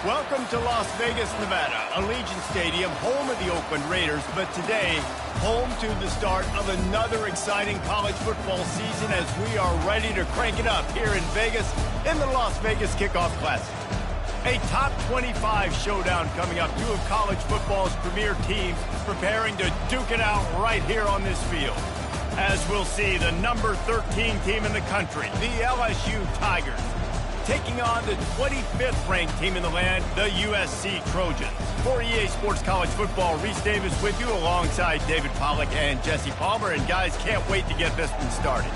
Welcome to Las Vegas, Nevada, Allegiant Stadium, home of the Oakland Raiders, but today, home to the start of another exciting college football season as we are ready to crank it up here in Vegas in the Las Vegas Kickoff Classic. A top 25 showdown coming up, two of college football's premier teams preparing to duke it out right here on this field. As we'll see, the number 13 team in the country, the LSU Tigers, taking on the 25th ranked team in the land, the USC Trojans. For EA Sports College Football, Reese Davis with you alongside David Pollack and Jesse Palmer. And guys, can't wait to get this one started.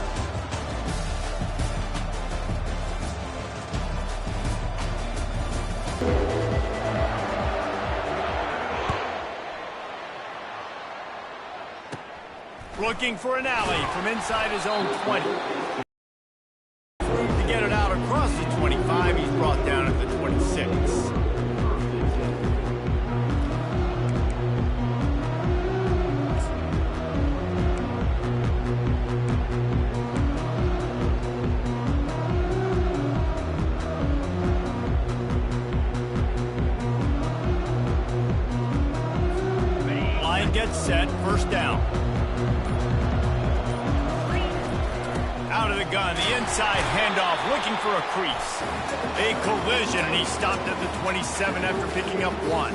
Looking for an alley from inside his own 20. To get it out across the 25, he's brought down at the 26. Line gets set, first down. Out of the gun, the inside handoff, looking for a crease. A collision, and he stopped at the 27 after picking up one.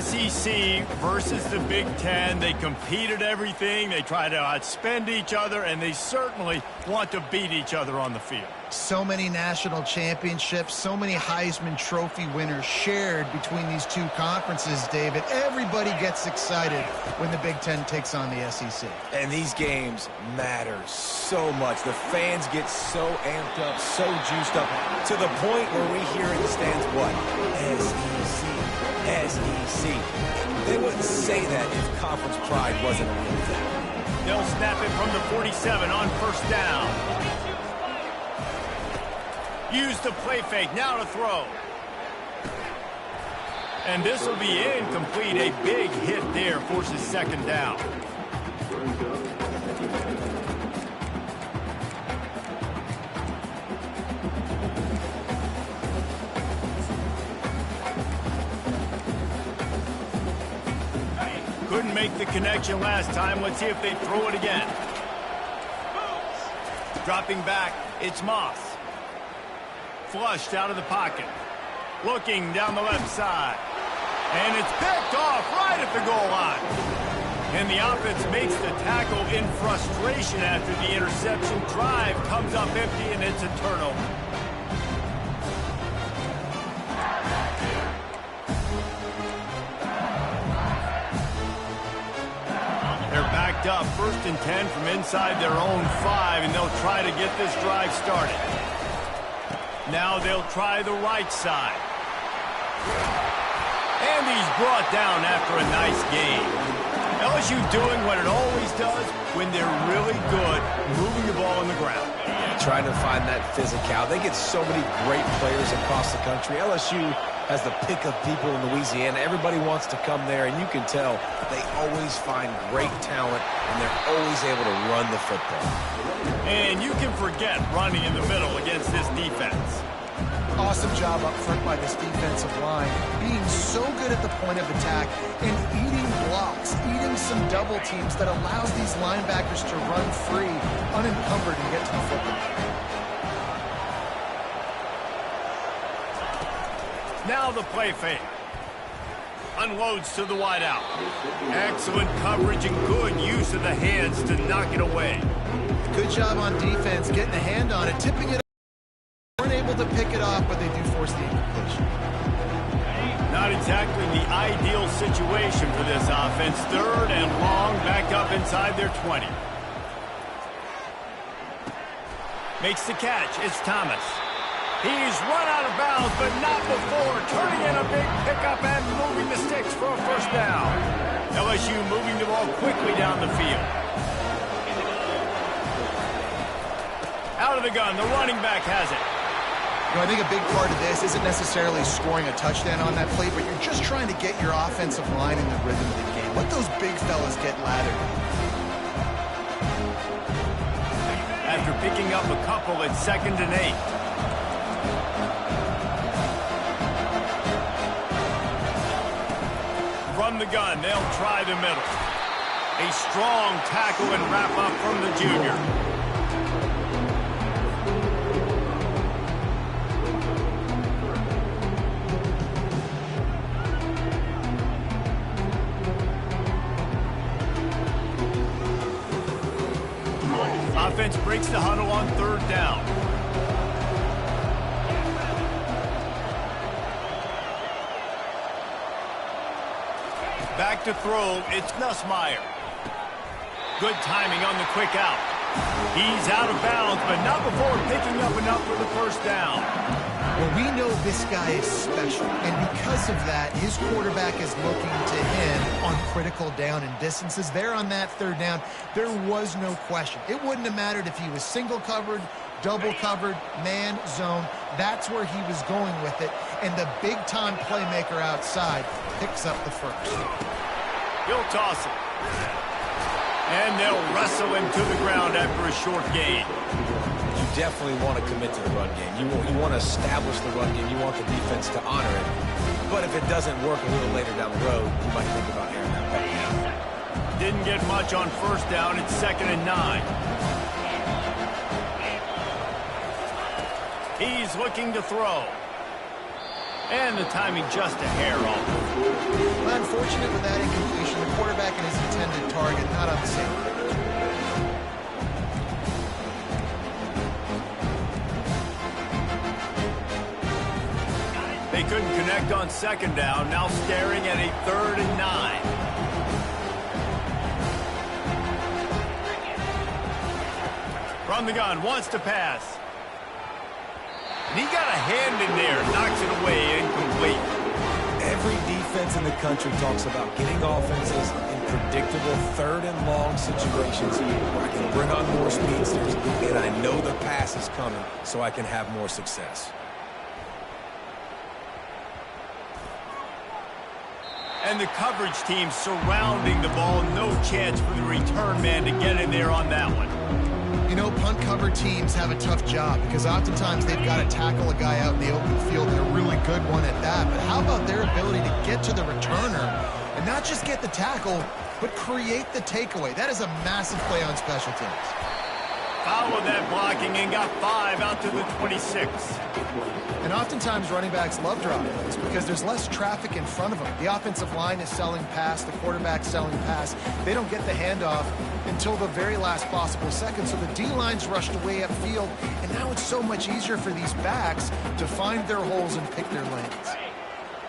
SEC versus the Big Ten. They compete at everything. They try to outspend each other, and they certainly want to beat each other on the field. So many national championships, so many Heisman Trophy winners shared between these two conferences, David. Everybody gets excited when the Big Ten takes on the SEC. And these games matter so much. The fans get so amped up, so juiced up, to the point where we hear in the stands, what? SEC. SEC. They wouldn't say that if conference pride wasn't a real thing. They'll snap it from the 47 on first down. Use the play fake, now to throw. And this will be incomplete. A big hit there forces second down. Couldn't make the connection last time. Let's see if they throw it again. Dropping back, it's Moss. Flushed out of the pocket. Looking down the left side. And it's picked off right at the goal line. And the offense makes the tackle in frustration after the interception. Drive comes up empty, and it's a turnover. They're backed up, 1st and 10 from inside their own 5, and they'll try to get this drive started. Now they'll try the right side. And he's brought down after a nice game. LSU doing what it always does when they're really good, moving the ball on the ground. Yeah, trying to find that physical. They get so many great players across the country. LSU has the pick of people in Louisiana. Everybody wants to come there, and you can tell they always find great talent, and they're always able to run the football. And you can forget running in the middle against this defense. Awesome job up front by this defensive line, being so good at the point of attack and eating blocks, eating some double teams that allows these linebackers to run free, unencumbered, and get to the football. Now the play fake. Unloads to the wideout. Excellent coverage and good use of the hands to knock it away. Good job on defense, getting a hand on it, tipping it. Weren't able to pick it off, but they do force the incompletion. Not exactly the ideal situation for this offense. 3rd and long, back up inside their 20. Makes the catch. It's Thomas. He's run out of bounds, but not before. Turning in a big pickup and moving the sticks for a first down. LSU moving the ball quickly down the field. Out of the gun, the running back has it. You know, I think a big part of this isn't necessarily scoring a touchdown on that play, but you're just trying to get your offensive line in the rhythm of the game. Let those big fellas get lathered. After picking up a couple at 2nd and 8. From the gun, they'll try the middle. A strong tackle and wrap up from the junior. Offense breaks the huddle on third down. Back to throw, it's Nussmeier. Good timing on the quick out. He's out of bounds, but not before picking up enough for the first down. Well, we know this guy is special, and because of that, his quarterback is looking to him on critical down and distances. There on that third down, there was no question. It wouldn't have mattered if he was single covered, double covered, man, zone. That's where he was going with it, and the big-time playmaker outside picks up the first. He'll toss it. And they'll wrestle him to the ground after a short gain. You definitely want to commit to the run game. You want to establish the run game. You want the defense to honor it. But if it doesn't work a little later down the road, you might think about airing that back out. Didn't get much on first down. It's 2nd and 9. He's looking to throw. And the timing just a hair off. Unfortunate with that incompletion. The quarterback and his intended target not on the same page. They couldn't connect on 2nd down. Now staring at a 3rd and 9. From the gun, wants to pass. And he got a hand in there, knocks it away, incomplete. Every defense in the country talks about getting offenses in predictable 3rd and long situations where I can bring on more speedsters and I know the pass is coming so I can have more success. And the coverage team surrounding the ball. No chance for the return man to get in there on that one. You know, punt cover teams have a tough job because oftentimes they've got to tackle a guy out in the open field, and a really good one at that. But how about their ability to get to the returner and not just get the tackle, but create the takeaway? That is a massive play on special teams. Followed that blocking and got 5 out to the 26. And oftentimes running backs love drop plays because there's less traffic in front of them. The offensive line is selling pass, the quarterback's selling pass. They don't get the handoff until the very last possible second, so the D-line's rushed away upfield, and now it's so much easier for these backs to find their holes and pick their lanes.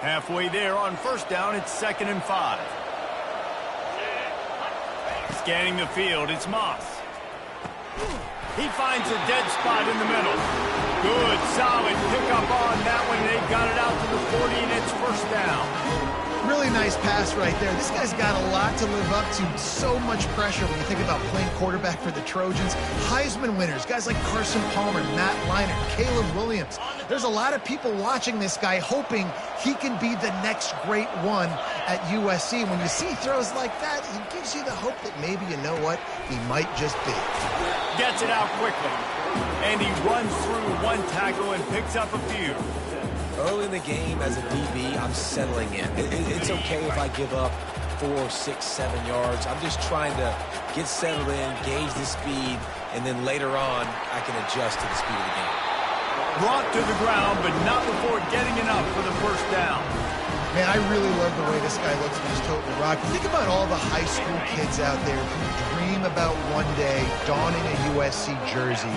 Halfway there on first down, it's 2nd and 5. Scanning the field, it's Moss. He finds a dead spot in the middle. Good, solid pickup on that one. They got it out to the 40, and it's first down. Really nice pass right there. This guy's got a lot to live up to. So much pressure when you think about playing quarterback for the Trojans. Heisman winners, guys like Carson Palmer, Matt Leinart, Caleb Williams. There's a lot of people watching this guy hoping he can be the next great one at USC. When you see throws like that, it gives you the hope that maybe, you know what, he might just be. Gets it out quickly. And he runs through one tackle and picks up a few. Early in the game as a DB, I'm settling in. It's okay if I give up 4, 6, 7 yards. I'm just trying to get settled in, gauge the speed, and then later on, I can adjust to the speed of the game. Brought to the ground, but not before getting enough for the first down. Man, I really love the way this guy looks when he's toting the rock. Think about all the high school kids out there who dream about one day donning a USC jersey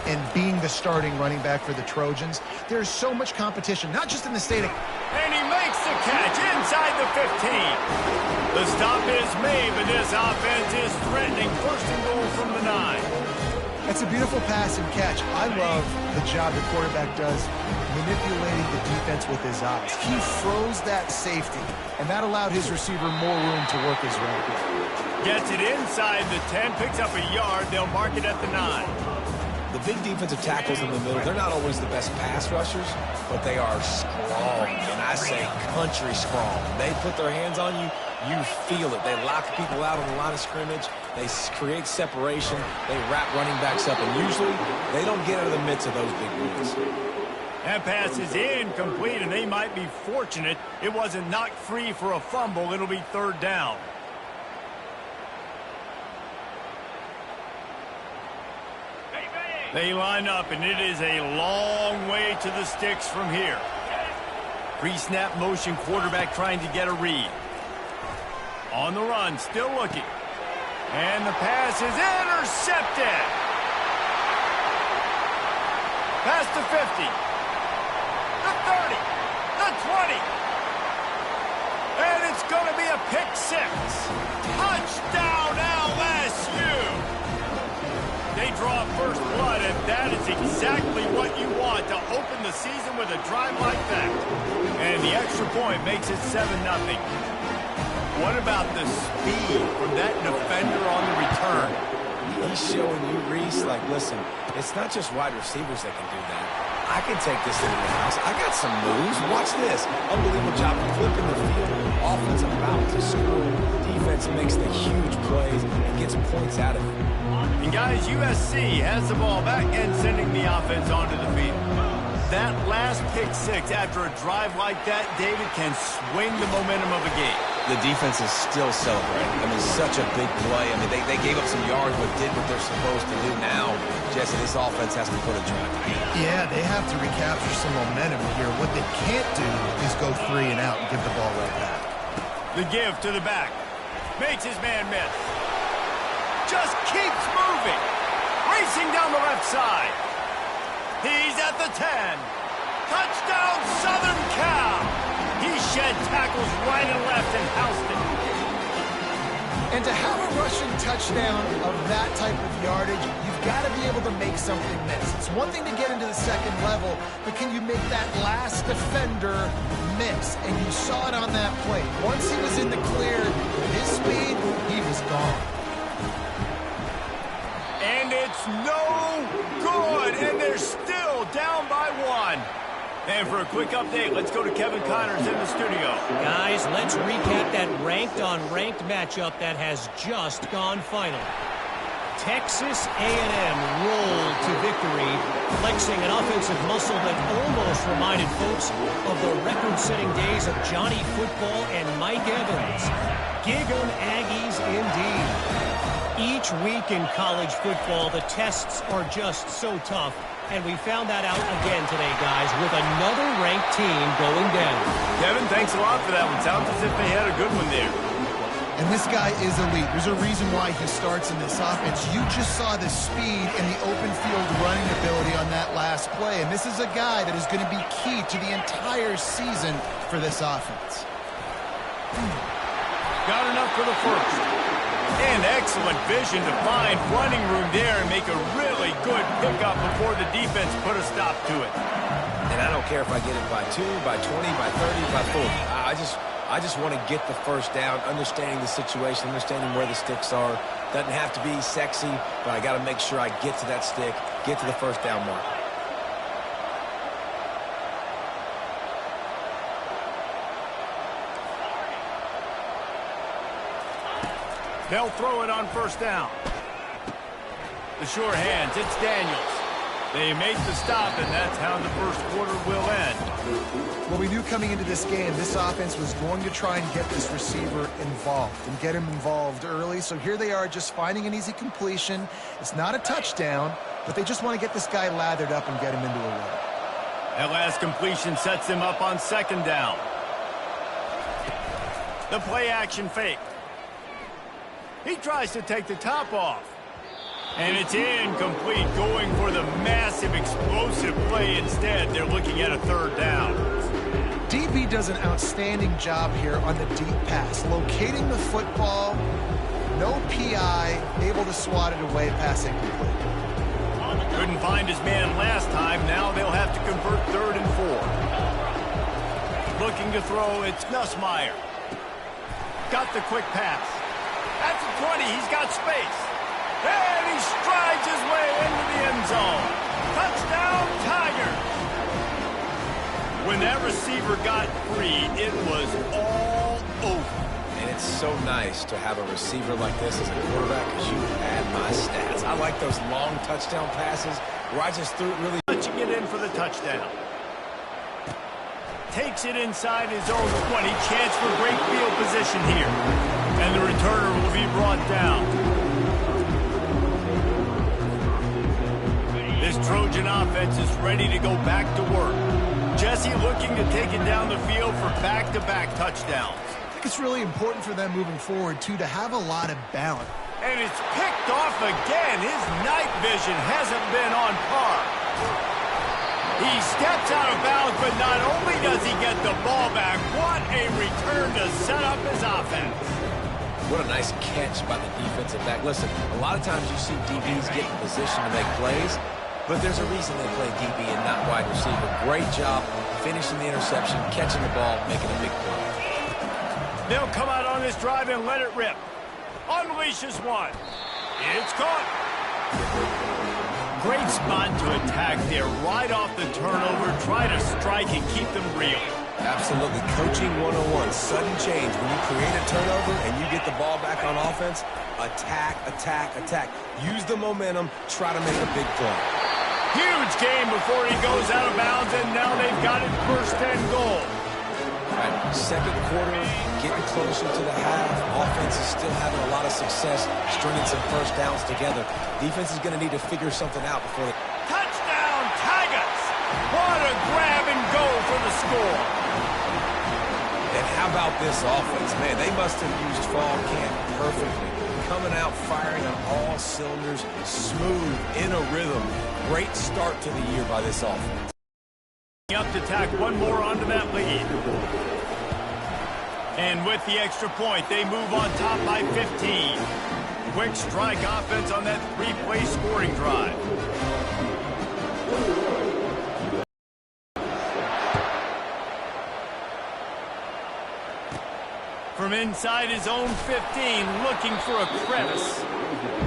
and being the starting running back for the Trojans. There's so much competition, not just in the state of... And he makes the catch inside the 15. The stop is made, but this offense is threatening. First and goal from the 9. It's a beautiful pass and catch. I love the job the quarterback does manipulating the defense with his eyes. He froze that safety, and that allowed his receiver more room to work his route. Gets it inside the 10, picks up a yard. They'll mark it at the 9. The big defensive tackles in the middle, they're not always the best pass rushers, but they are strong, and I say country strong. They put their hands on you, you feel it. They lock people out on the line of scrimmage. They create separation. They wrap running backs up, and usually they don't get out of the midst of those big boys. That pass is incomplete, and they might be fortunate it wasn't knocked free for a fumble. It'll be third down. They line up, and it is a long way to the sticks from here. Pre-snap motion quarterback trying to get a read. On the run, still looking. And the pass is intercepted. Pass to 50. The 30. The 20. And it's going to be a pick six. Touchdown LSU. They draw first blood, and that is exactly what you want to open the season with a drive like that. And the extra point makes it 7-0. What about the speed from that defender on the return? He's showing you, Reese, like, listen, it's not just wide receivers that can do that. I can take this into the house. I got some moves. Watch this. Unbelievable job of flipping the field. Offense about to score. Defense makes the huge plays and gets points out of it. And guys, USC has the ball back and sending the offense onto the field. That last pick six after a drive like that, David, can swing the momentum of a game. The defense is still celebrating. I mean, such a big play. I mean, they gave up some yards but did what they're supposed to do now. Jesse, this offense has to put a drive. Yeah, they have to recapture some momentum here. What they can't do is go 3 and out and give the ball right back. The give to the back. Makes his man miss. Just keeps moving. Racing down the left side. He's at the 10. Touchdown, Southern Cal. He shed tackles right and left and housed it. And to have a rushing touchdown of that type of yardage, you've got to be able to make something miss. It's one thing to get into the second level, but can you make that last defender miss? And you saw it on that play. Once he was in the clear, with his speed, he was gone. And it's no good, and they're still down by 1. And for a quick update, let's go to Kevin Connors in the studio. Guys, let's recap that ranked-on-ranked matchup that has just gone final. Texas A&M rolled to victory, flexing an offensive muscle that almost reminded folks of the record-setting days of Johnny Football and Mike Evans. Gig 'em Aggies indeed. Each week in college football, the tests are just so tough. And we found that out again today, guys, with another ranked team going down. Kevin, thanks a lot for that one. Sounds as if they had a good one there. And this guy is elite. There's a reason why he starts in this offense. You just saw the speed and the open field running ability on that last play. And this is a guy that is going to be key to the entire season for this offense. Got enough for the first. And excellent vision to find running room there and make a really good pickup before the defense put a stop to it. And I don't care if I get it by 2, by 20, by 30, by 40. I just want to get the first down, understanding the situation, understanding where the sticks are. Doesn't have to be sexy, but I got to make sure I get to that stick, get to the first down mark. They'll throw it on first down. The sure hands, it's Daniels. They make the stop, and that's how the first quarter will end. Well, we knew coming into this game, this offense was going to try and get this receiver involved and get him involved early. So here they are just finding an easy completion. It's not a touchdown, but they just want to get this guy lathered up and get him into a run. That last completion sets him up on second down. The play action fake. He tries to take the top off. And it's incomplete, going for the massive explosive play instead. They're looking at a third down. DB does an outstanding job here on the deep pass, locating the football, no PI, able to swat it away, pass incomplete. Couldn't find his man last time. Now they'll have to convert 3rd and 4. Looking to throw, it's Nussmeier. Got the quick pass. At the 20, he's got space. And he strides his way into the end zone. Touchdown, Tigers. When that receiver got free, it was all over. And it's so nice to have a receiver like this as a quarterback because you add my stats. I like those long touchdown passes where I just threw it really. Punching it in for the touchdown. takes it inside his own 20. Chance for great field position here. And the returner will be brought down. This Trojan offense is ready to go back to work. Jesse looking to take it down the field for back-to-back touchdowns. I think it's really important for them moving forward, too, to have a lot of balance. And it's picked off again. His night vision hasn't been on par. He steps out of bounds, but not only does he get the ball back, what a return to set up his offense. What a nice catch by the defensive back. Listen, a lot of times you see DBs get in position to make plays, but there's a reason they play DB and not wide receiver. Great job finishing the interception, catching the ball, making a big play. They'll come out on this drive and let it rip. Unleashes one. It's caught. Great spot to attack there. Right off the turnover. Try to strike and keep them real. Absolutely. Coaching 101. Sudden change. When you create a turnover and you get the ball back on offense, attack, attack, attack. Use the momentum. Try to make a big play. Huge game before he goes out of bounds, and now they've got it first and goal. Right. Second quarter, getting closer to the half. Offense is still having a lot of success stringing some first downs together. Defense is going to need to figure something out before they... Touchdown, Tigers! What a grab and go for the score. And how about this offense? Man, they must have used fall camp perfectly. Coming out, firing on all cylinders, smooth, in a rhythm. Great start to the year by this offense. Up to tack one more onto that lead. And with the extra point, they move on top by 15. Quick strike offense on that three-play scoring drive. From inside his own 15, looking for a crevice.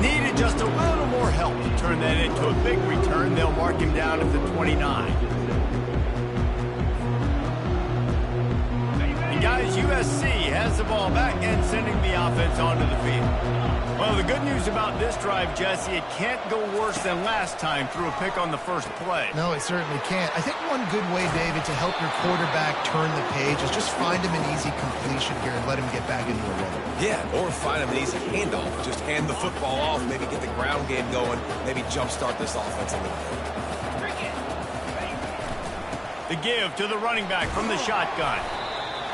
Needed just a little more help to turn that into a big return. They'll mark him down at the 29. And guys, USC has the ball back and sending the offense onto the field. Well, the good news about this drive, Jesse, it can't go worse than last time through a pick on the first play. No, it certainly can't. I think one good way, David, to help your quarterback turn the page is just find him an easy completion here and let him get back into a rhythm. Yeah, or find him an easy handoff. Just hand the football off, maybe get the ground game going, maybe jumpstart this offense a little bit. The give to the running back from the shotgun.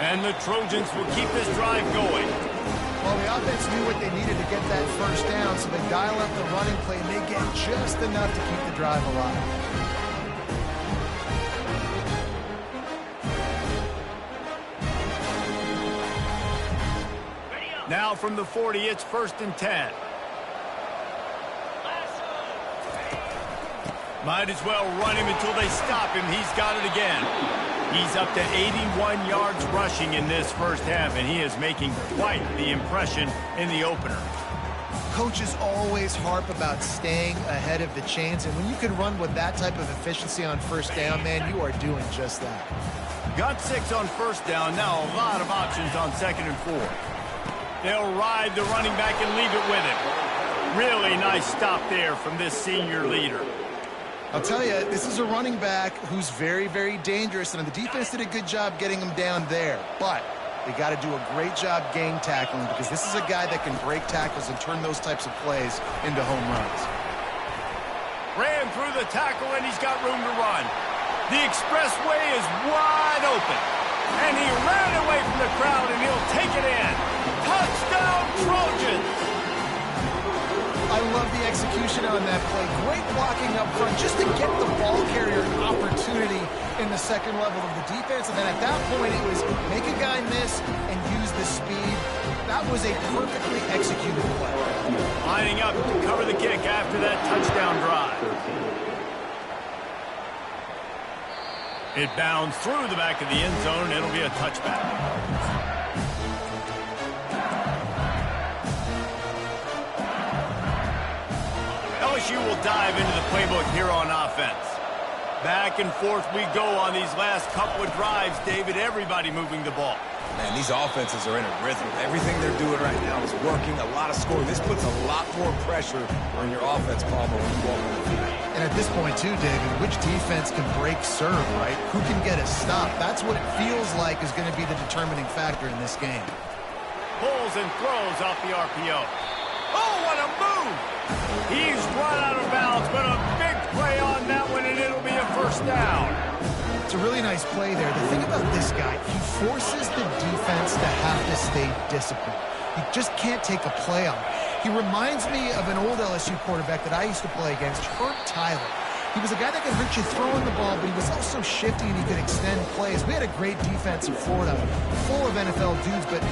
And the Trojans will keep this drive going. Well, the offense knew what they needed to get that first down, so they dial up the running play, and they get just enough to keep the drive alive. Now from the 40, it's 1st and 10. Might as well run him until they stop him. He's got it again. He's up to 81 yards rushing in this first half, and he is making quite the impression in the opener. Coaches always harp about staying ahead of the chains, and when you can run with that type of efficiency on first down, man, you are doing just that. Got 6 on first down. Now a lot of options on 2nd and 4. They'll ride the running back and leave it with him. Really nice stop there from this senior leader. I'll tell you, this is a running back who's very, very dangerous, and the defense did a good job getting him down there. But they got to do a great job game tackling, because this is a guy that can break tackles and turn those types of plays into home runs. Ran through the tackle, and he's got room to run. The expressway is wide open. And he ran away from the crowd, and he'll take it in. Touchdown, Trojans! I love the execution on that play. Great blocking up front just to get the ball carrier an opportunity in the second level of the defense. And then at that point, it was make a guy miss and use the speed. That was a perfectly executed play. Lining up to cover the kick after that touchdown drive. It bounds through the back of the end zone. It'll be a touchback. LSU will dive into the playbook here on offense. Back and forth we go on these last couple of drives, David. Everybody moving the ball. Man, these offenses are in a rhythm. Everything they're doing right now is working. A lot of scoring. This puts a lot more pressure on your offense, Palmer, when you walk on the field. And at this point, too, David, which defense can break serve, right? Who can get a stop? That's what it feels like is going to be the determining factor in this game. Pulls and throws off the RPO. Oh, what a move! He's run out of bounds, but a big play on that one, and it'll be a first down. It's a really nice play there. The thing about this guy, he forces the defense to have to stay disciplined. You just can't take a play on him. He reminds me of an old LSU quarterback that I used to play against, Herb Tyler. He was a guy that could hurt you throwing the ball, but he was also shifty and he could extend plays. We had a great defense in Florida, full of NFL dudes, but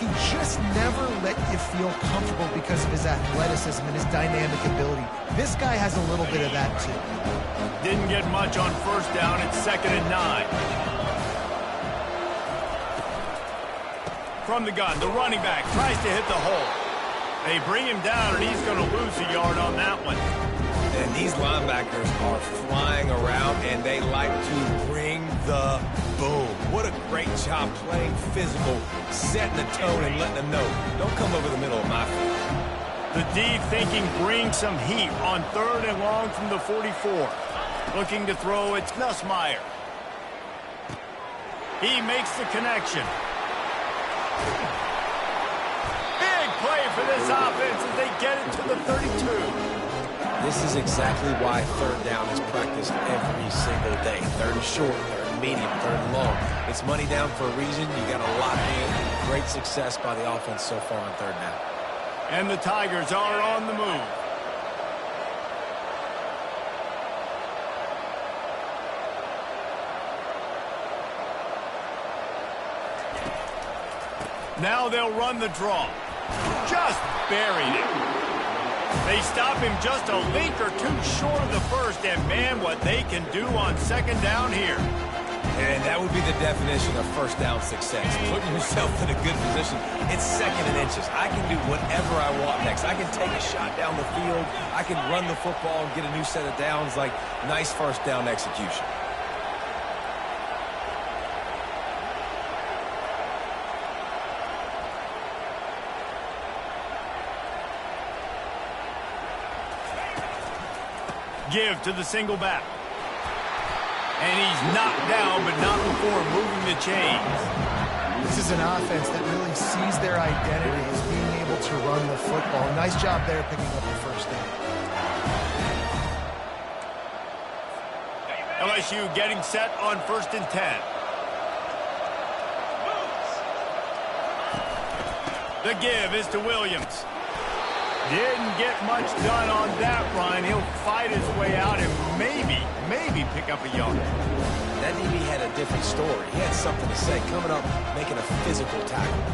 he just never let you feel comfortable because of his athleticism and his dynamic ability. This guy has a little bit of that, too. Didn't get much on first down. It's 2nd and 9. From the gun, the running back tries to hit the hole. They bring him down, and he's going to lose a yard on that one. And these linebackers are flying around, and they like to bring the boom. What a great job playing physical, setting the tone, and letting them know, don't come over the middle of my field. The D thinking bring some heat on 3rd and long from the 44. Looking to throw, it's Nussmeier. He makes the connection. Big play for this offense as they get it to the 32. This is exactly why 3rd down is practiced every single day. 3rd and short, 3rd and medium, 3rd and long. It's money down for a reason. You got to lock in. Great success by the offense so far on 3rd down. And the Tigers are on the move. Now they'll run the draw. Just buried it. They stop him just a link or two short of the first, and man, what they can do on 2nd down here. And that would be the definition of first down success. Putting yourself in a good position. It's 2nd and inches. I can do whatever I want next. I can take a shot down the field. I can run the football and get a new set of downs. Like, nice first down execution. Give to the single back. And he's knocked down, but not before moving the chains. This is an offense that really sees their identity as being able to run the football. Nice job there picking up the first down. LSU getting set on 1st and 10. The give is to Williams. Didn't get much done on that run. He'll fight his way out and maybe pick up a yard. That DB had a different story. He had something to say, coming up, making a physical tackle.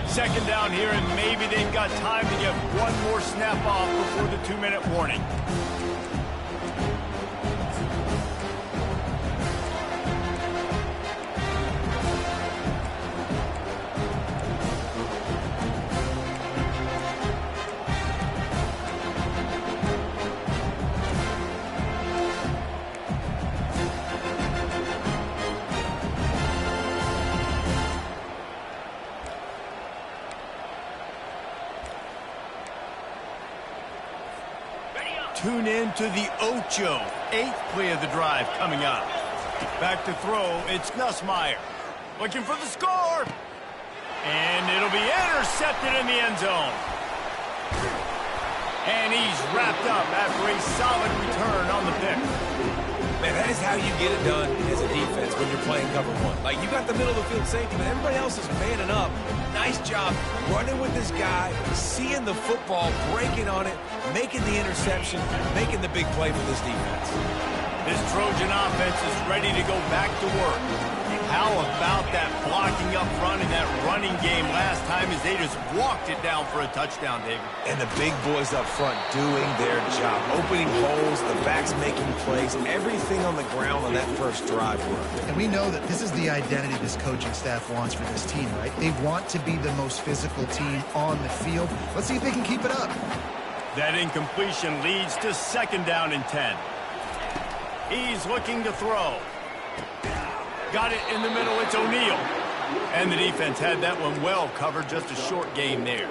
Second down here, and maybe they've got time to get one more snap off before the 2-minute warning. Tune in to the Ocho. 8th play of the drive coming up. Back to throw, it's Nussmeier. Looking for the score. And it'll be intercepted in the end zone. And he's wrapped up after a solid return on the pick. Man, that is how you get it done as a defense when you're playing cover one. Like, you got the middle of the field safety, but everybody else is manning up. Nice job running with this guy, seeing the football, breaking on it, making the interception, making the big play for this defense. This Trojan offense is ready to go back to work. How about that blocking up front in that running game last time as they just walked it down for a touchdown, David? And the big boys up front doing their job. Opening holes, the backs making plays, everything on the ground on that first drive worked. And we know that this is the identity this coaching staff wants for this team, right? They want to be the most physical team on the field. Let's see if they can keep it up. That incompletion leads to 2nd down and 10. He's looking to throw. Got it in the middle. It's O'Neal. And the defense had that one well covered. Just a short game there.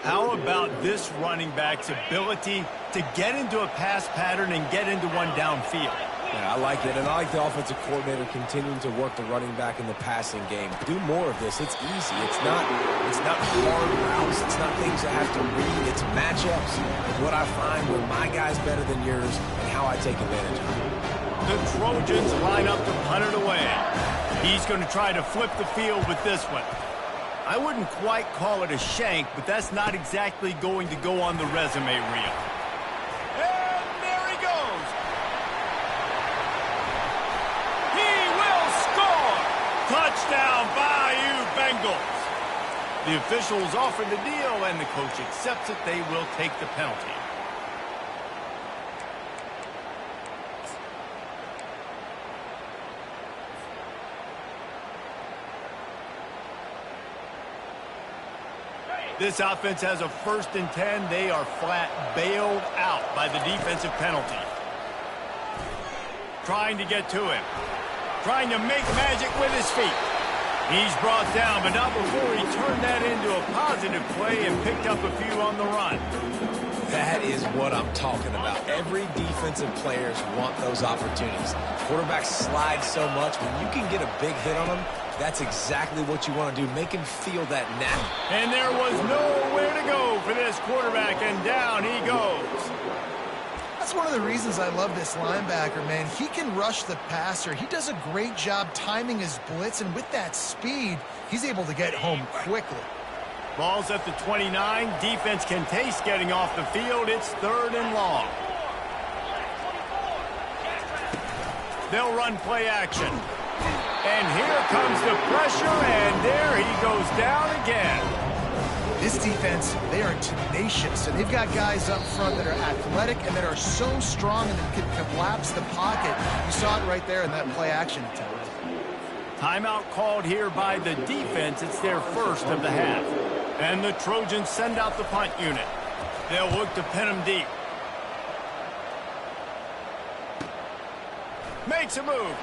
How about this running back's ability to get into a pass pattern and get into one downfield? Yeah, I like it, and I like the offensive coordinator continuing to work the running back in the passing game. Do more of this. It's easy. It's not hard routes. It's not things I have to read. It's matchups. What I find when my guy's better than yours and how I take advantage of it. The Trojans line up to punt it away. He's going to try to flip the field with this one. I wouldn't quite call it a shank, but that's not exactly going to go on the resume reel. And there he goes. He will score. Touchdown, Bayou Bengals. The officials offer the deal, and the coach accepts it. They will take the penalty. This offense has a 1st and 10. They are flat bailed out by the defensive penalty. Trying to get to him. Trying to make magic with his feet. He's brought down, but not before he turned that into a positive play and picked up a few on the run. That is what I'm talking about. Every defensive players want those opportunities. Quarterbacks slide so much. When you can get a big hit on them, that's exactly what you want to do. Make him feel that now. And there was nowhere to go for this quarterback, and down he goes. That's one of the reasons I love this linebacker, man. He can rush the passer. He does a great job timing his blitz, and with that speed, he's able to get home quickly. Ball's at the 29. Defense can taste getting off the field. It's 3rd and long. They'll run play action. And here comes the pressure, and there he goes down again. This defense, they are tenacious, and they've got guys up front that are athletic and that are so strong and that can collapse the pocket. You saw it right there in that play action attempt. Timeout called here by the defense. It's their 1st of the half. And the Trojans send out the punt unit. They'll look to pin him deep. Makes a move.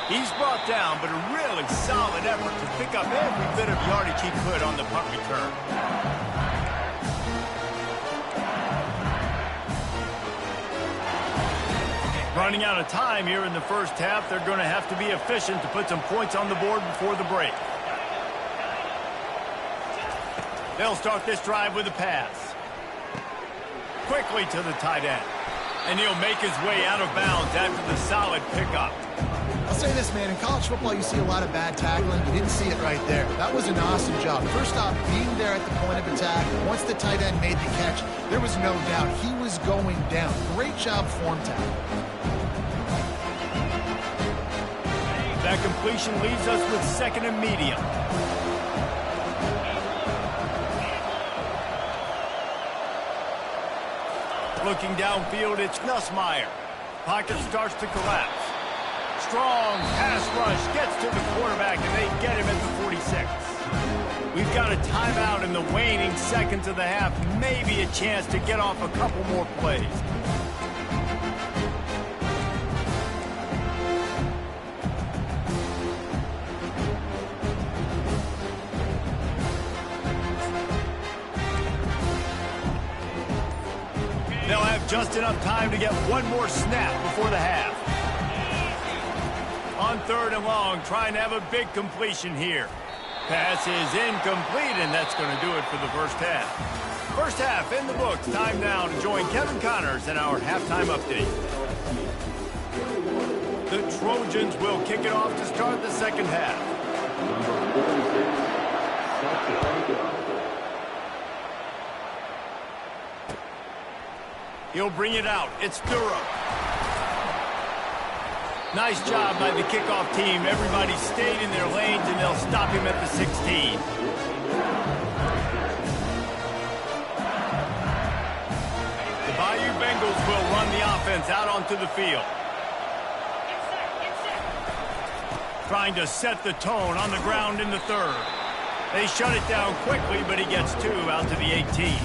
He's brought down, but a really solid effort to pick up every bit of yardage he could on the punt return. Running out of time here in the 1st half. They're going to have to be efficient to put some points on the board before the break. They'll start this drive with a pass. Quickly to the tight end. And he'll make his way out of bounds after the solid pickup. I'll say this, man. In college football, you see a lot of bad tackling. You didn't see it right there. That was an awesome job. First off, being there at the point of attack. Once the tight end made the catch, there was no doubt he was going down. Great job form tackle. That completion leaves us with 2nd and medium. Looking downfield, it's Nussmeier. Pocket starts to collapse. Strong pass rush gets to the quarterback, and they get him at the 46. We've got a timeout in the waning seconds of the half. Maybe a chance to get off a couple more plays. They'll have just enough time to get one more snap before the half. On 3rd and long, trying to have a big completion here. Pass is incomplete, and that's going to do it for the 1st half. 1st half in the books. Time now to join Kevin Connors in our halftime update. The Trojans will kick it off to start the 2nd half. He'll bring it out. It's Durham. Nice job by the kickoff team. Everybody stayed in their lanes, and they'll stop him at the 16. The Bayou Bengals will run the offense out onto the field. Trying to set the tone on the ground in the 3rd. They shut it down quickly, but he gets 2 out to the 18.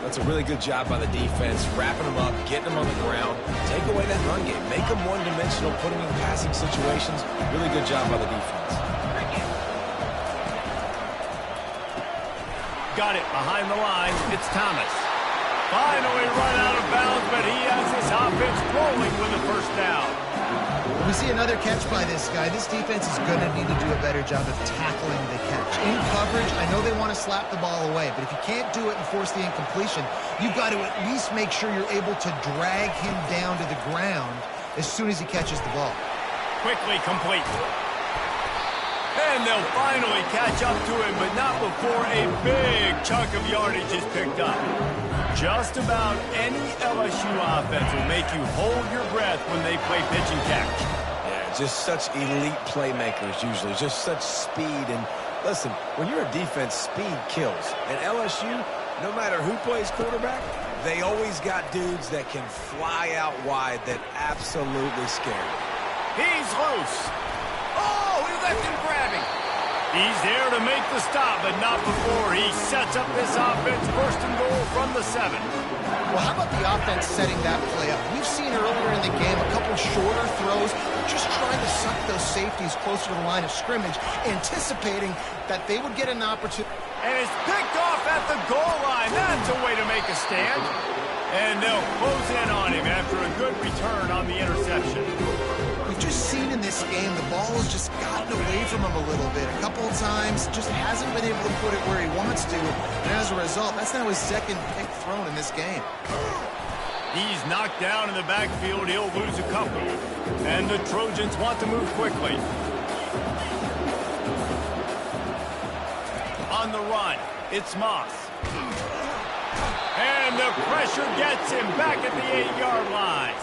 That's a really good job by the defense, wrapping them up, getting them on the ground, take away that run game, make them one-dimensional, put them in passing situations. Really good job by the defense. Got it behind the line. It's Thomas. Finally run out of bounds, but he has his offense rolling with a first down. We see another catch by this guy. This defense is going to need to do a better job of tackling the catch. In coverage, I know they want to slap the ball away, but if you can't do it and force the incompletion, you've got to at least make sure you're able to drag him down to the ground as soon as he catches the ball. Quickly complete. And they'll finally catch up to him, but not before a big chunk of yardage is picked up. Just about any LSU offense will make you hold your breath when they play pitch and catch. Yeah, just such elite playmakers usually, just such speed. And listen, when you're a defense, speed kills. And LSU, no matter who plays quarterback, they always got dudes that can fly out wide that absolutely scare you. He's loose. Oh, he left him grabbing. He's there to make the stop, but not before he sets up this offense first and goal from the 7. Well, how about the offense setting that play up? We've seen earlier in the game a couple shorter throws, just trying to suck those safeties closer to the line of scrimmage, anticipating that they would get an opportunity. And it's picked off at the goal line. That's a way to make a stand. And they'll close in on him after a good return on the interception. We've just seen in this game the ball has just gotten away from him a little bit. A couple of times, just hasn't been able to put it where he wants to. And as a result, that's now his second pick thrown in this game. He's knocked down in the backfield. He'll lose a couple. And the Trojans want to move quickly. On the run, it's Moss. And the pressure gets him back at the 8-yard line.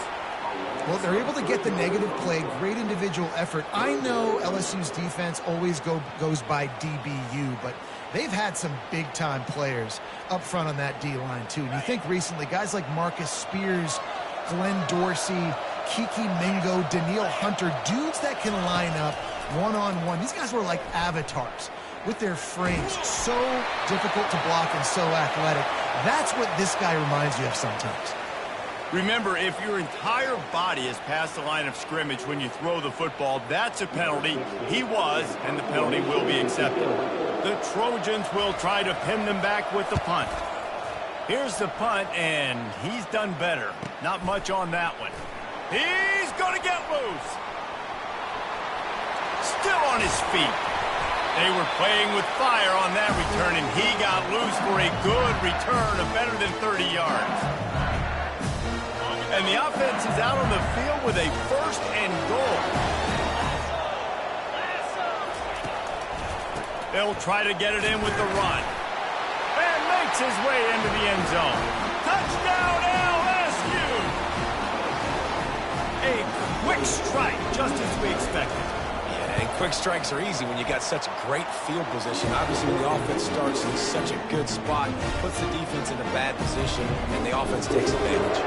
Well, they're able to get the negative play, great individual effort. I know LSU's defense always goes by DBU, but they've had some big-time players up front on that D-line, too. And you think recently, guys like Marcus Spears, Glenn Dorsey, Kiki Mingo, Daniil Hunter, dudes that can line up one-on-one. These guys were like avatars with their frames. So difficult to block and so athletic. That's what this guy reminds you of sometimes. Remember, if your entire body is past the line of scrimmage when you throw the football, that's a penalty. He was, and the penalty will be accepted. The Trojans will try to pin them back with the punt. Here's the punt, and he's done better. Not much on that one. He's going to get loose. Still on his feet. They were playing with fire on that return, and he got loose for a good return of better than 30 yards. And the offense is out on the field with a first and goal. They'll try to get it in with the run. And makes his way into the end zone. Touchdown, LSU! A quick strike, just as we expected. And quick strikes are easy when you got such great field position. Obviously, when the offense starts in such a good spot, puts the defense in a bad position, and the offense takes advantage.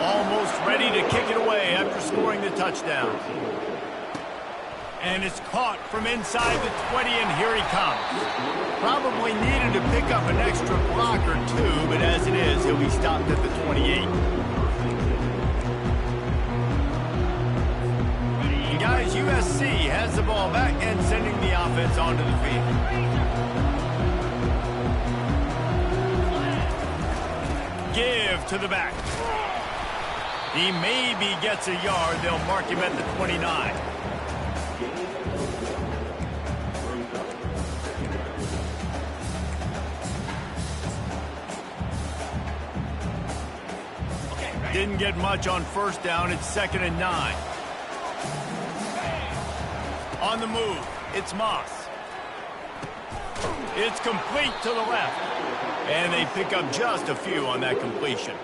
Almost ready to kick it away after scoring the touchdown. And it's caught from inside the 20, and here he comes. Probably needed to pick up an extra block or two, but as it is, he'll be stopped at the 28. Guys, USC has the ball back and sending the offense onto the field. Give to the back. He maybe gets a yard. They'll mark him at the 29. Didn't get much on first down. It's 2nd and 9. On the move, it's Moss. It's complete to the left. And they pick up just a few on that completion.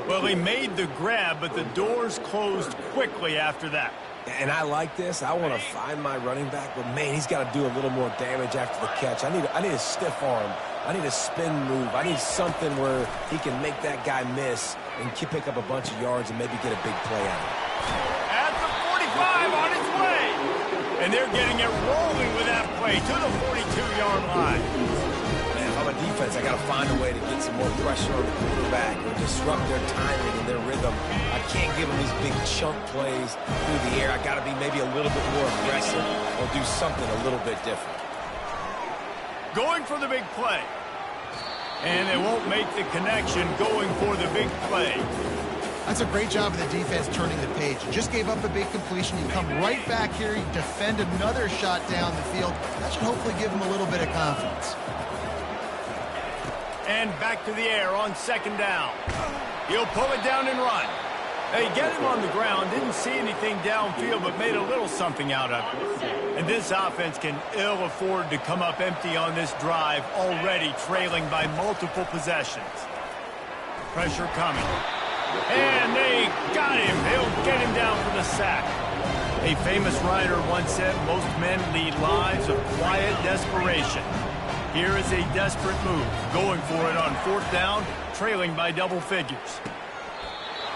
Well, he made the grab, but the doors closed quickly after that. And I like this. I want to find my running back, but, man, he's got to do a little more damage after the catch. I need a stiff arm. I need a spin move. I need something where he can make that guy miss and pick up a bunch of yards and maybe get a big play out of it. At the 45 on its way. And they're getting it rolling with that play to the 42-yard line. Man, if I'm a defense, I got to find a way to get some more pressure on the quarterback or disrupt their timing and their rhythm. I can't give them these big chunk plays through the air. I got to be maybe a little bit more aggressive or do something a little bit different. Going for the big play. And they won't make the connection going for the big play. That's a great job of the defense turning the page. You just gave up a big completion. You come right back here. You defend another shot down the field. That should hopefully give them a little bit of confidence. And back to the air on second down. He'll pull it down and run. They get him on the ground. Didn't see anything downfield, but made a little something out of it. And this offense can ill afford to come up empty on this drive, already trailing by multiple possessions. Pressure coming. And they got him. They'll get him down for the sack. A famous writer once said, most men lead lives of quiet desperation. Here is a desperate move. Going for it on fourth down, trailing by double figures.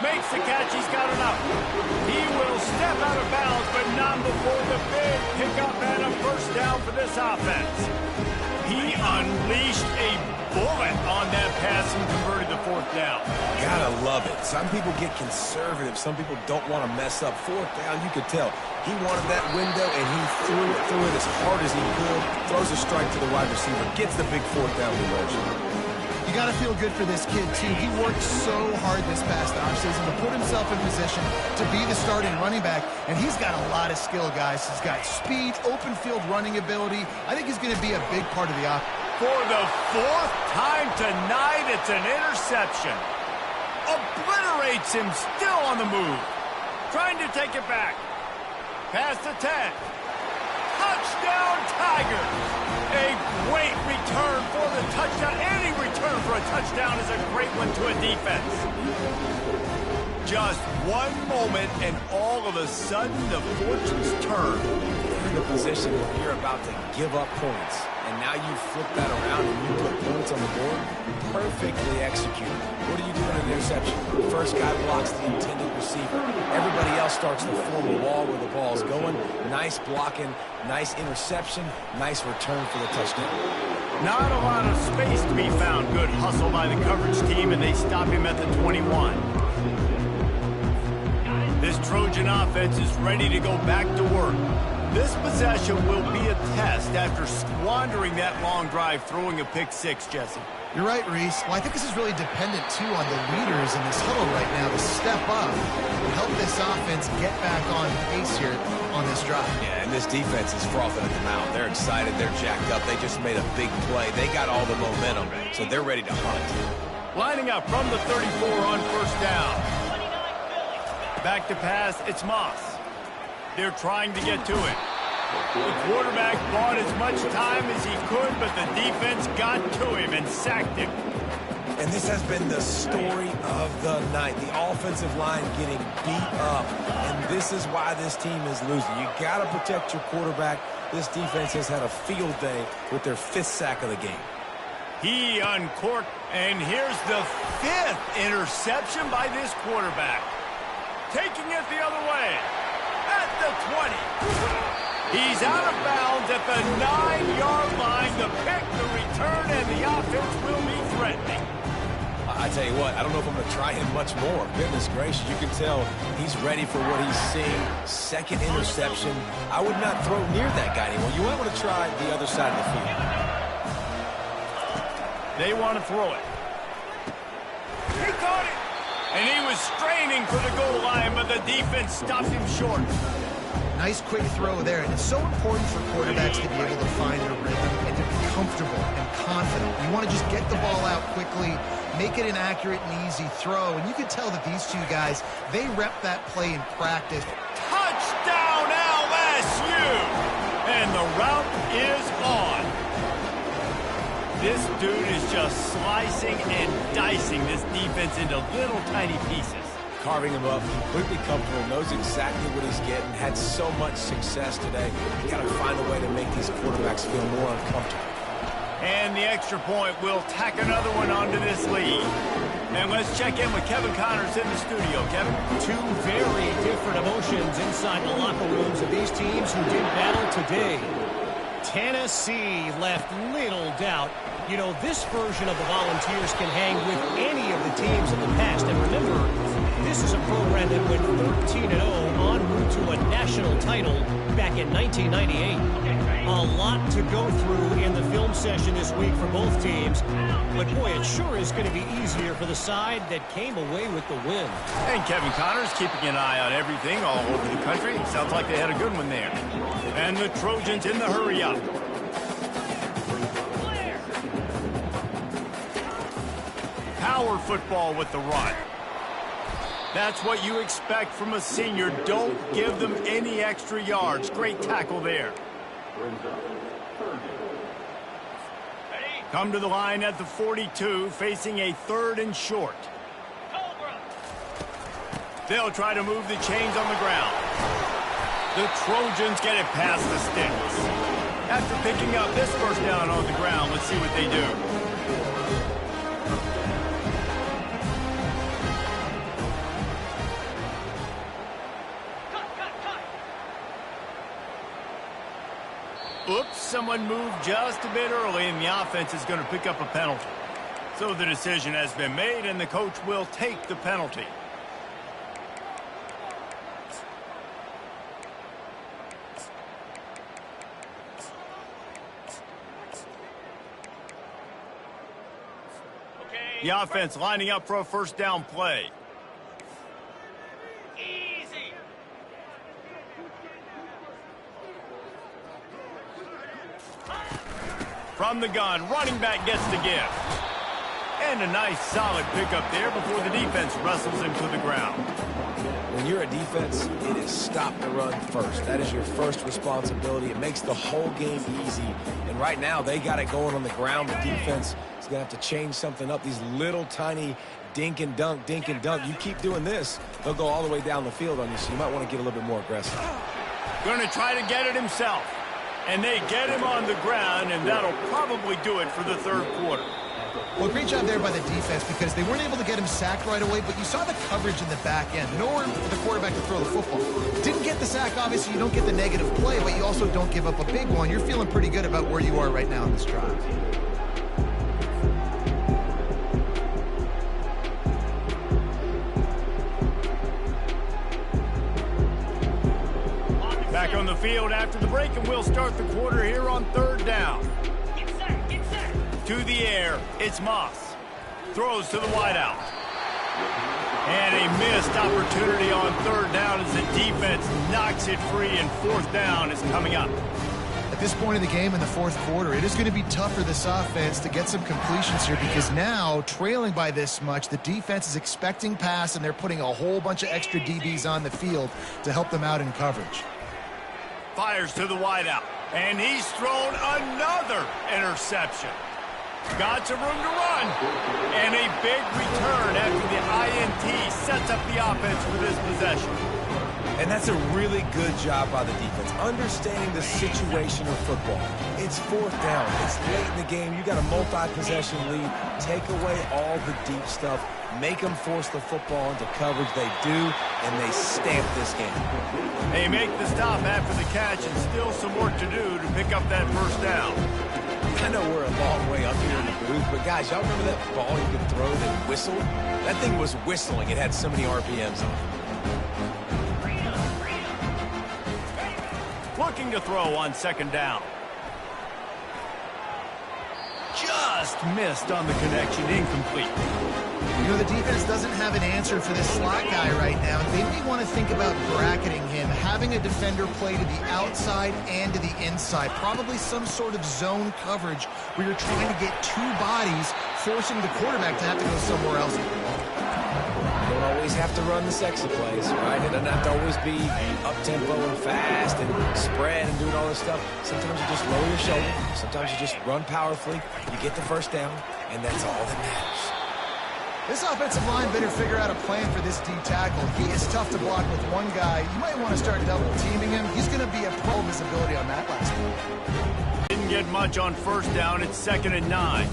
Makes the catch. He's got enough. He will step out of bounds, but not before the big pickup and a first down for this offense. He unleashed a bullet on that pass and converted the fourth down. Gotta love it. Some people get conservative. Some people don't want to mess up. Fourth down, you could tell. He wanted that window, and he threw it as hard as he could. Throws a strike to the wide receiver. Gets the big fourth down conversion. You got to feel good for this kid, too. He worked so hard this past offseason to put himself in position to be the starting running back, and he's got a lot of skill, guys. He's got speed, open field running ability. I think he's going to be a big part of the offense. For the fourth time tonight, it's an interception. Obliterates him, still on the move. Trying to take it back. Past the 10. Touchdown, Tigers. A great return for the touchdown. Any return for a touchdown is a great one to a defense. Just one moment, and all of a sudden, the fortunes turn. You're in a position where you're about to give up points, and now you flip that around and you put points on the board. Perfectly executed. What do you do in an interception? The first guy blocks the intended receiver. Everybody else starts to form a wall where the ball's going. Nice blocking, nice interception, nice return for the touchdown. Not a lot of space to be found. Good hustle by the coverage team, and they stop him at the 21. This Trojan offense is ready to go back to work. This possession will be a test after squandering that long drive, throwing a pick six, Jesse. You're right, Reese. Well, I think this is really dependent, too, on the leaders in this huddle right now to step up and help this offense get back on pace here on this drive. Yeah, and this defense is frothing at the mouth. They're excited. They're jacked up. They just made a big play. They got all the momentum, so they're ready to hunt. Lining up from the 34 on first down. Back to pass, it's Moss. They're trying to get to it. The quarterback bought as much time as he could, but the defense got to him and sacked him. And this has been the story of the night. The offensive line getting beat up, and this is why this team is losing. You got to protect your quarterback. This defense has had a field day with their 5th sack of the game. He uncorked, and here's the 5th interception by this quarterback. Taking it the other way at the 20. He's out of bounds at the 9-yard line. The pick, the return, and the offense will be threatening. I tell you what, I don't know if I'm going to try him much more. Goodness gracious, you can tell he's ready for what he's seeing. 2nd interception. I would not throw near that guy anymore. You might want to try the other side of the field. They want to throw it. He caught it. And he was straining for the goal line, but the defense stopped him short. Nice quick throw there. And it's so important for quarterbacks to be able to find their rhythm and to be comfortable and confident. You want to just get the ball out quickly, make it an accurate and easy throw. And you can tell that these two guys, they rep that play in practice. Touchdown LSU! And the route is on. This dude is just slicing and dicing this defense into little tiny pieces. Carving him up, completely comfortable, knows exactly what he's getting, had so much success today. You got to find a way to make these quarterbacks feel more uncomfortable. And the extra point will tack another one onto this lead. And let's check in with Kevin Connors in the studio. Kevin? Two very different emotions inside the locker rooms of these teams who did battle today. Tennessee left little doubt. You know, this version of the Volunteers can hang with any of the teams in the past. And remember, this is a program that went 13-0 en route to a national title back in 1998. A lot to go through in the film session this week for both teams. But boy, it sure is going to be easier for the side that came away with the win. And Kevin Connors keeping an eye on everything all over the country. Sounds like they had a good one there. And the Trojans in the hurry-up. Power football with the run. That's what you expect from a senior. Don't give them any extra yards. Great tackle there. Come to the line at the 42, facing a 3rd and short. They'll try to move the chains on the ground. The Trojans get it past the sticks. After picking up this first down on the ground, let's see what they do. Oops, someone moved just a bit early, and the offense is going to pick up a penalty. So the decision has been made, and the coach will take the penalty. The offense lining up for a first down play. From the gun, running back gets the gift. And a nice solid pickup there before the defense wrestles him to the ground. When you're a defense, it is stop the run first. That is your first responsibility. It makes the whole game easy. And right now, they got it going on the ground. The defense is going to have to change something up. These little tiny dink and dunk, dink and dunk. You keep doing this, they'll go all the way down the field on you, so you might want to get a little bit more aggressive. Going to try to get it himself. And they get him on the ground, and that'll probably do it for the 3rd quarter. Well, great job there by the defense because they weren't able to get him sacked right away, but you saw the coverage in the back end. Nowhere for the quarterback to throw the football. Didn't get the sack, obviously. You don't get the negative play, but you also don't give up a big one. You're feeling pretty good about where you are right now in this drive. Back on the field after the break, and we'll start the quarter here on 3rd down. To the air, it's Moss. Throws to the wideout. And a missed opportunity on 3rd down as the defense knocks it free, and 4th down is coming up. At this point in the game in the 4th quarter, it is going to be tough for this offense to get some completions here because now, trailing by this much, the defense is expecting pass, and they're putting a whole bunch of extra DBs on the field to help them out in coverage. Fires to the wideout, and he's thrown another interception. Got some room to run, and a big return after the INT sets up the offense for this possession. And that's a really good job by the defense, understanding the situation of football. It's 4th down. It's late in the game. You got a multi-possession lead. Take away all the deep stuff. Make them force the football into coverage. They do, and they stamp this game. They make the stop after the catch, and still some work to do to pick up that first down. I know we're a long way up here in the booth, but guys, y'all remember that ball you could throw that whistled? That thing was whistling. It had so many RPMs on it. Looking to throw on 2nd down. Just missed on the connection, incomplete. You know, the defense doesn't have an answer for this slot guy right now. They may want to think about bracketing him, having a defender play to the outside and to the inside. Probably some sort of zone coverage where you're trying to get 2 bodies, forcing the quarterback to have to go somewhere else. You don't always have to run the sexy plays, right? It doesn't have to always be up-tempo and fast and spread and doing all this stuff. Sometimes you just lower your shoulder. Sometimes you just run powerfully. You get the first down, and that's all that matters. This offensive line better figure out a plan for this D tackle. He is tough to block with one guy. You might want to start double-teaming him. He's going to be a pro visibility on that last one. Didn't get much on 1st down. It's 2nd and 9.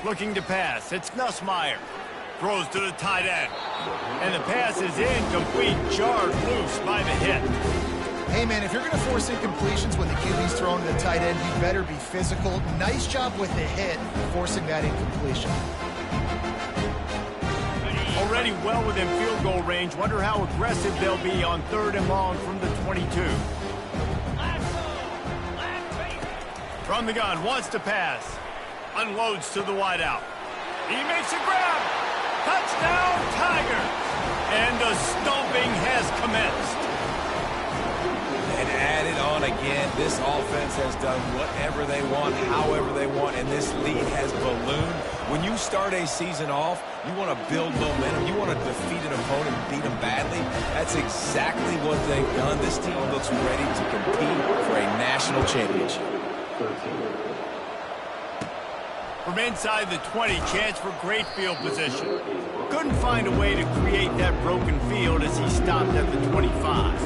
Looking to pass. It's Nussmeier. Throws to the tight end. And the pass is incomplete, jarred loose by the hit. Hey, man, if you're going to force incompletions when the QB's throwing to the tight end, you better be physical. Nice job with the hit, forcing that incompletion. Already well within field goal range. Wonder how aggressive they'll be on 3rd and long from the 22. From the gun, wants to pass. Unloads to the wideout. He makes a grab. Touchdown, Tigers! And the stomping has commenced. And added on again, this offense has done whatever they want, however they want, and this lead has ballooned. When you start a season off, you want to build momentum. You want to defeat an opponent and beat them badly. That's exactly what they've done. This team looks ready to compete for a national championship. From inside the 20, chance for great field position. Couldn't find a way to create that broken field as he stopped at the 25.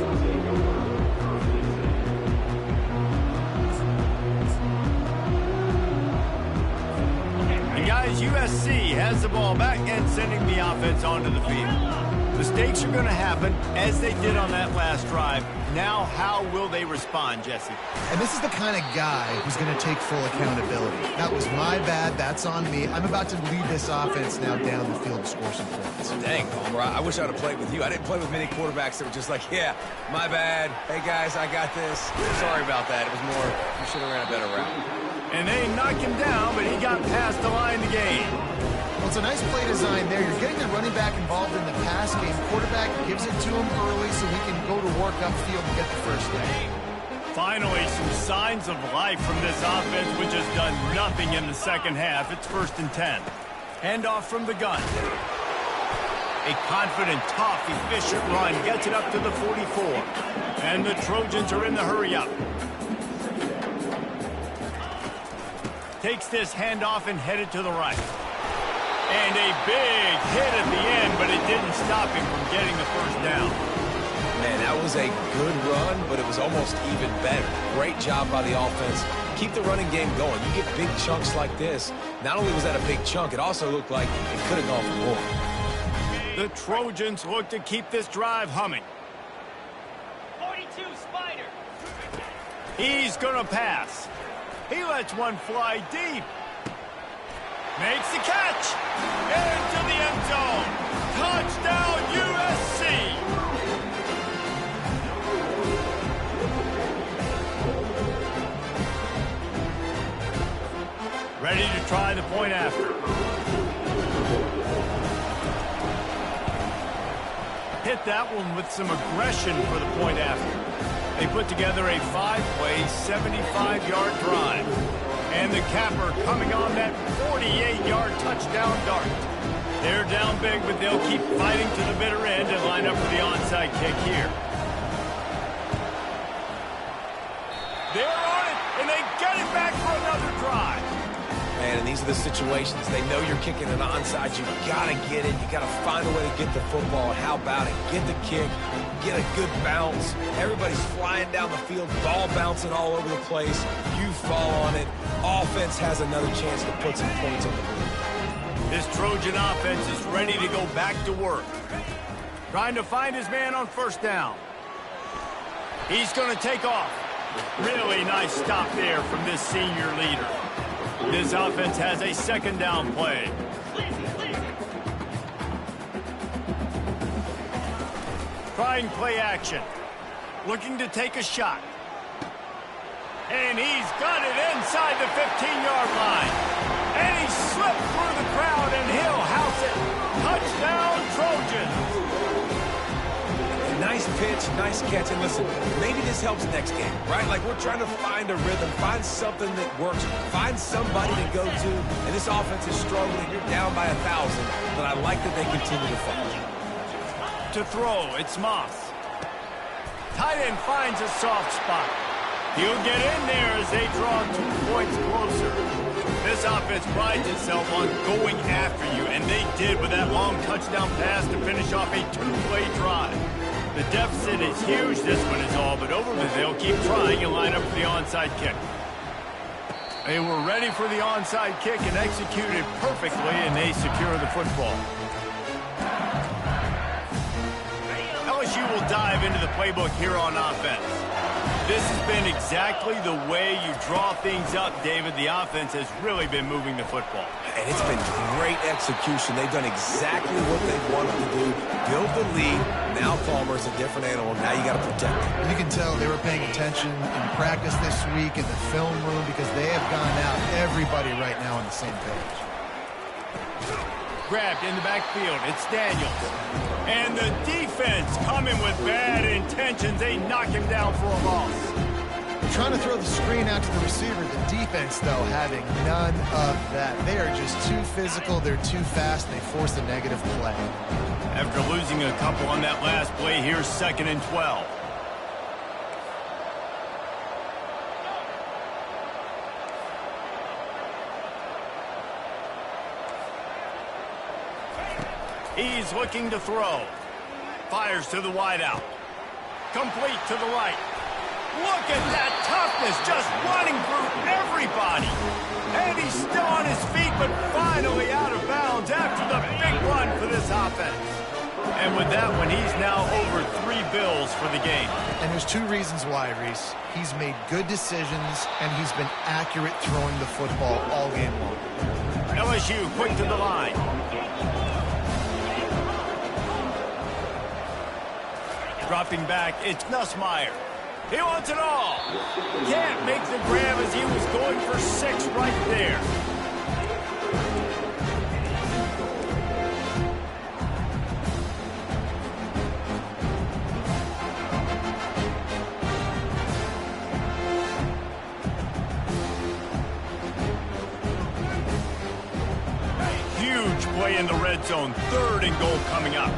Guys, USC has the ball back and sending the offense onto the field. Mistakes are going to happen, as they did on that last drive. Now, how will they respond, Jesse? And this is the kind of guy who's going to take full accountability. That was my bad. That's on me. I'm about to lead this offense now down the field to score some points. Dang, Palmer, I wish I'd have played with you. I didn't play with many quarterbacks that were just like, yeah, my bad. Hey, guys, I got this. Sorry about that. It was more, you should have ran a better route. And they knocked him down, but he got past the line to gain. Well, it's a nice play design there. You're getting the running back involved in the pass game. Quarterback gives it to him early so he can go to work upfield and get the first down. Finally, some signs of life from this offense, which has done nothing in the second half. It's 1st and 10. Handoff from the gun. A confident, tough, efficient run gets it up to the 44. And the Trojans are in the hurry-up. Takes this handoff and headed to the right. And a big hit at the end, but it didn't stop him from getting the first down. Man, that was a good run, but it was almost even better. Great job by the offense. Keep the running game going. You get big chunks like this. Not only was that a big chunk, it also looked like it could have gone for more. The Trojans look to keep this drive humming. 42 Spider. He's going to pass. He lets one fly deep. Makes the catch. Into the end zone. Touchdown, USC. Ready to try the point after. Hit that one with some aggression for the point after. They put together a 5-play, 75-yard drive. And the capper coming on that 48-yard touchdown dart. They're down big, but they'll keep fighting to the bitter end and line up for the onside kick here. They're on it, and they get it back for another drive. Man, and these are the situations. They know you're kicking an onside. You got to get it. You got to find a way to get the football. How about it? Get the kick. Get a good bounce. Everybody's flying down the field. Ball bouncing all over the place. You fall on it. Offense has another chance to put some points on the board. This Trojan offense is ready to go back to work. Trying to find his man on 1st down. He's going to take off. Really nice stop there from this senior leader. This offense has a 2nd down play. Trying play action. Looking to take a shot. And he's got it inside the 15-yard line. And he slipped through the crowd, and he'll house it. Touchdown, Trojans. Nice pitch, nice catch, and listen, maybe this helps next game, right? Like, we're trying to find a rhythm, find something that works, find somebody to go to, and this offense is struggling. You're down by 1,000, but I like that they continue to fight. To throw, it's Moss. Tight end finds a soft spot. He'll get in there as they draw 2 points closer. This offense prides itself on going after you, and they did with that long touchdown pass to finish off a 2-play drive. The deficit is huge. This one is all but over, but they'll keep trying and line up for the onside kick. They were ready for the onside kick and executed perfectly, and they secure the football. LSU will dive into the playbook here on offense. This has been exactly the way you draw things up, David. The offense has really been moving the football. And it's been great execution. They've done exactly what they wanted to do. Build the lead. Now Palmer's a different animal. Now you got to protect him. You can tell they were paying attention in practice this week in the film room because they have gone out, everybody right now on the same page. Grabbed in the backfield. It's Daniels. And the defense coming with bad intentions. They knock him down for a loss. Trying to throw the screen out to the receiver. The defense, though, having none of that. They are just too physical. They're too fast. And they force a negative play. After losing a couple on that last play, here's 2nd and 12. He's looking to throw. Fires to the wideout. Complete to the right. Look at that toughness, just running through everybody. And he's still on his feet, but finally out of bounds after the big run for this offense. And with that one, he's now over 3 bills for the game. And there's 2 reasons why, Reese. He's made good decisions, and he's been accurate throwing the football all game long. LSU quick to the line. Dropping back, it's Nussmeier. He wants it all. Can't make the grab as he was going for 6 right there. Huge play in the red zone. 3rd and goal coming up.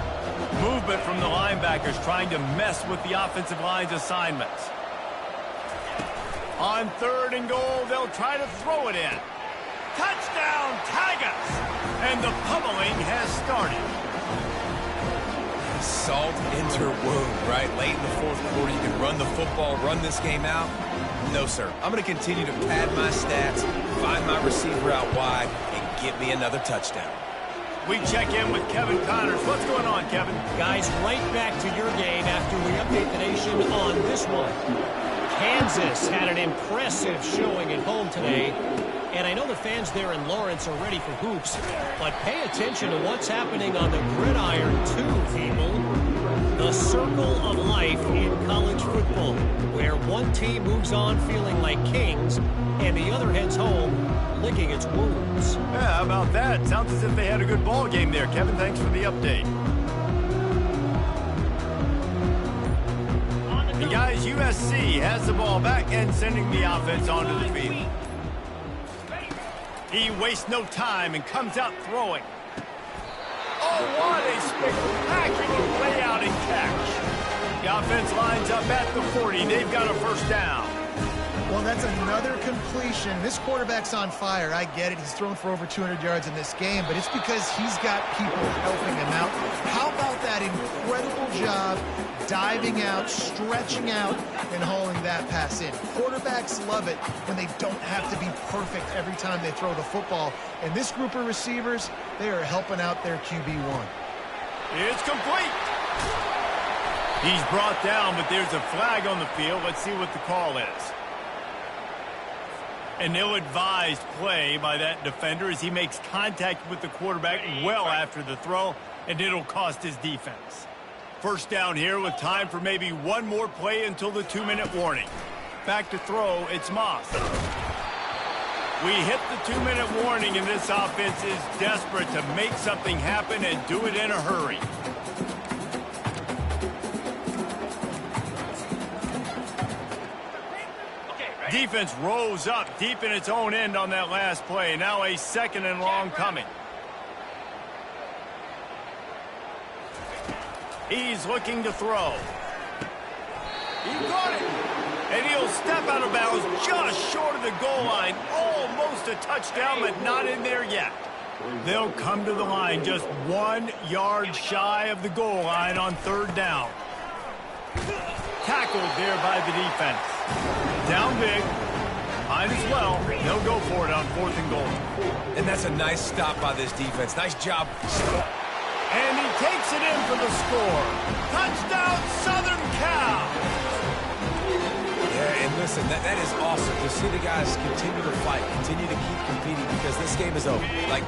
Movement from the linebackers trying to mess with the offensive line's assignments. On 3rd and goal, they'll try to throw it in. Touchdown, Tigers! And the pummeling has started. Salt into wound, right? Late in the 4th quarter, you can run the football, run this game out. No, sir. I'm going to continue to pad my stats, find my receiver out wide, and get me another touchdown. We check in with Kevin Connors. What's going on, Kevin? Guys, right back to your game after we update the nation on this one. Kansas had an impressive showing at home today. And I know the fans there in Lawrence are ready for hoops, but pay attention to what's happening on the gridiron too, people. The circle of life in college football, where one team moves on feeling like kings, and the other heads home licking its wounds. Yeah, how about that? Sounds as if they had a good ball game there. Kevin, thanks for the update. And guys, USC has the ball back and sending the offense onto the field. He wastes no time and comes out throwing. Oh, what a spectacular layout and catch. The offense lines up at the 40. They've got a 1st down. Well, that's another completion. This quarterback's on fire. I get it. He's thrown for over 200 yards in this game, but it's because he's got people helping him out. How about that incredible job diving out, stretching out, and hauling that pass in? Quarterbacks love it when they don't have to be perfect every time they throw the football. And this group of receivers, they are helping out their QB1. It's complete. He's brought down, but there's a flag on the field. Let's see what the call is. An ill-advised play by that defender as he makes contact with the quarterback well after the throw, and it'll cost his defense. 1st down here with time for maybe one more play until the 2-minute warning. Back to throw, it's Moss. We hit the 2-minute warning, and this offense is desperate to make something happen and do it in a hurry. Defense rose up deep in its own end on that last play. Now a 2nd and long coming. He's looking to throw. He got it. And he'll step out of bounds just short of the goal line. Almost a touchdown, but not in there yet. They'll come to the line just 1 yard shy of the goal line on 3rd down. Tackled there by the defense. Down big. Might as well. They'll go for it on 4th and goal. And that's a nice stop by this defense. Nice job. And he takes it in for the score. Touchdown, Southern Cal! Yeah, and listen, that is awesome to see the guys continue to fight, continue to keep competing, because this game is over. Like,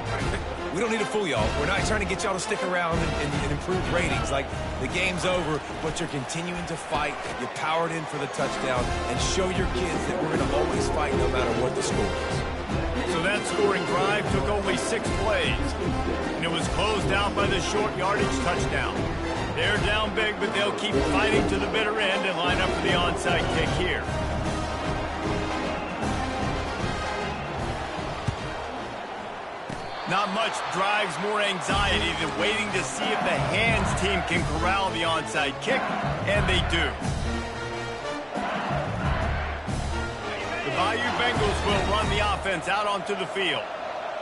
we don't need to fool y'all. We're not trying to get y'all to stick around and improve ratings. Like, the game's over, but you're continuing to fight. You powered in for the touchdown, and show your kids that we're going to always fight no matter what the score is. So that scoring drive took only 6 plays, and it was closed out by the short yardage touchdown. They're down big, but they'll keep fighting to the bitter end and line up for the onside kick here. Not much drives more anxiety than waiting to see if the hands team can corral the onside kick, and they do. The Bayou Bengals will run the offense out onto the field.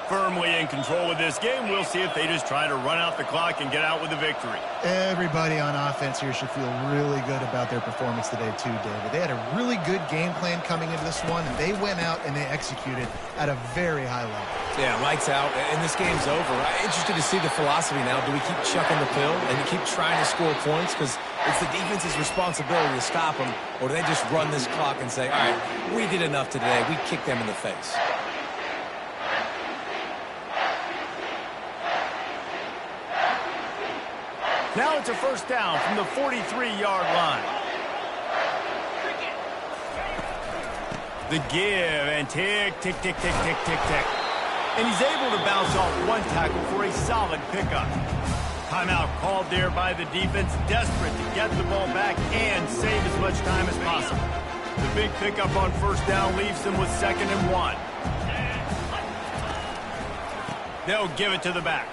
Firmly in control of this game, we'll see if they just try to run out the clock and get out with a victory. Everybody on offense here should feel really good about their performance today too, David. They had a really good game plan coming into this one, and they went out and they executed at a very high level. Yeah, lights out, and this game's over. I'm interested to see the philosophy now. Do we keep chucking the pill and keep trying to score points? Because it's the defense's responsibility to stop them, or do they just run this clock and say, all right, we did enough today. We kicked them in the face. Now it's a first down from the 43-yard line. The give, and tick, tick, tick, tick, tick, tick, tick. And he's able to bounce off one tackle for a solid pickup. Timeout called there by the defense, desperate to get the ball back and save as much time as possible. The big pickup on first down leaves them with 2nd and 1. They'll give it to the back.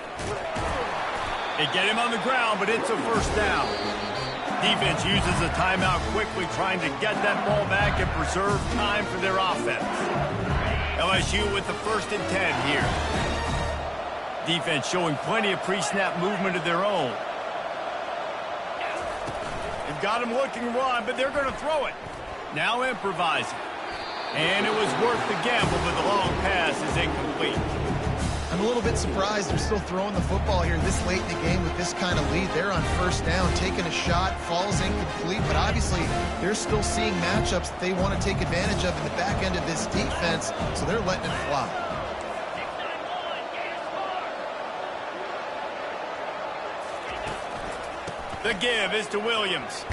They get him on the ground, but it's a first down. Defense uses a timeout quickly, trying to get that ball back and preserve time for their offense. LSU with the 1st and 10 here. Defense showing plenty of pre-snap movement of their own. They've got him looking to run, but they're going to throw it. Now improvising. And it was worth the gamble, but the long pass is incomplete. I'm a little bit surprised they're still throwing the football here this late in the game with this kind of lead. They're on first down, taking a shot, falls incomplete, but obviously they're still seeing matchups that they want to take advantage of in the back end of this defense, so they're letting it fly. The give is to Williams.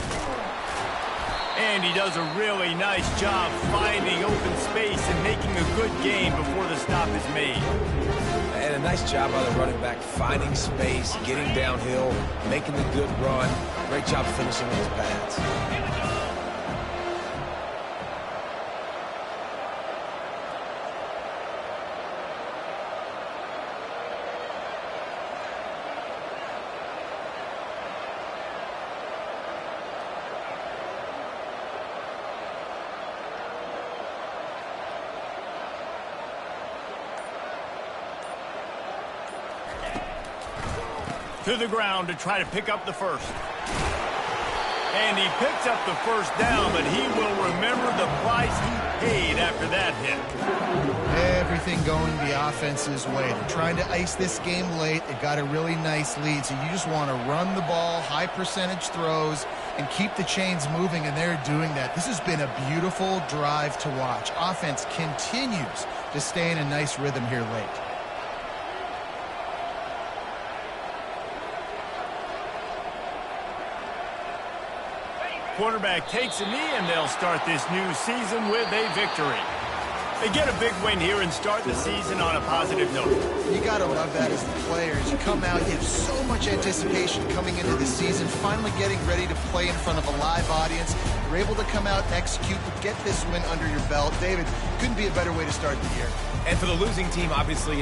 And he does a really nice job finding open space and making a good gain before the stop is made. And a nice job by the running back, finding space, getting downhill, making the good run. Great job finishing with his pads. To the ground to try to pick up the first. And he picks up the first down, but he will remember the price he paid after that hit. Everything going the offense's way. They're trying to ice this game late. They got a really nice lead, so you just want to run the ball, high percentage throws, and keep the chains moving, and they're doing that. This has been a beautiful drive to watch. Offense continues to stay in a nice rhythm here late. Quarterback takes a knee, and they'll start this new season with a victory. They get a big win here and start the season on a positive note. You got to love that as the players. You come out, you have so much anticipation coming into the season, finally getting ready to play in front of a live audience. You're able to come out and execute and get this win under your belt. David, couldn't be a better way to start the year. And for the losing team, obviously,